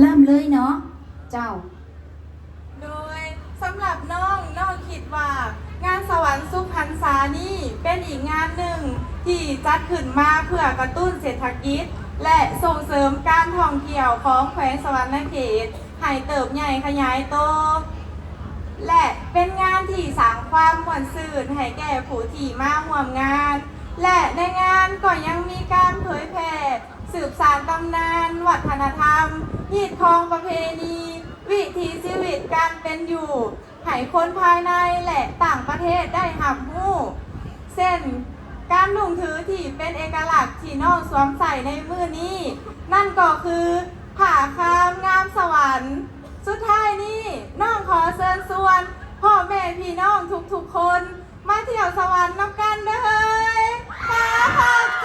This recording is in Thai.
เริ่มเลยเนาะเจ้าโดยสำหรับน้องคิดว่างานสวรรค์สุพรรณษานี่เป็นอีกงานหนึ่งที่จัดขึ้นมาเพื่อกระตุ้นเศรษฐกิจและส่งเสริมการท่องเที่ยวของแขวงสวรรณเขตให้เติบใหญ่ขยายโตและเป็นงานที่สร้างความม่วนซื่นให้แก่ผู้ที่มาร่วมงานและในงานก็ยังมีการเผยแพร่สืบสานตำนานวัฒนธรรมฮีตของประเพณีวิถีชีวิตการเป็นอยู่ให้คนภายในและต่างประเทศได้รับรู้เช่นการนุ่งถือที่เป็นเอกลักษณ์ที่น้องสวมใส่ในมือนี้นั่นก็คือผ้าคามงามสวรรค์สุดท้ายนี้น้องขอเชิญชวนพ่อแม่พี่น้องทุกๆคนมาเที่ยวสวรรค์นับกันเด้อค่ะ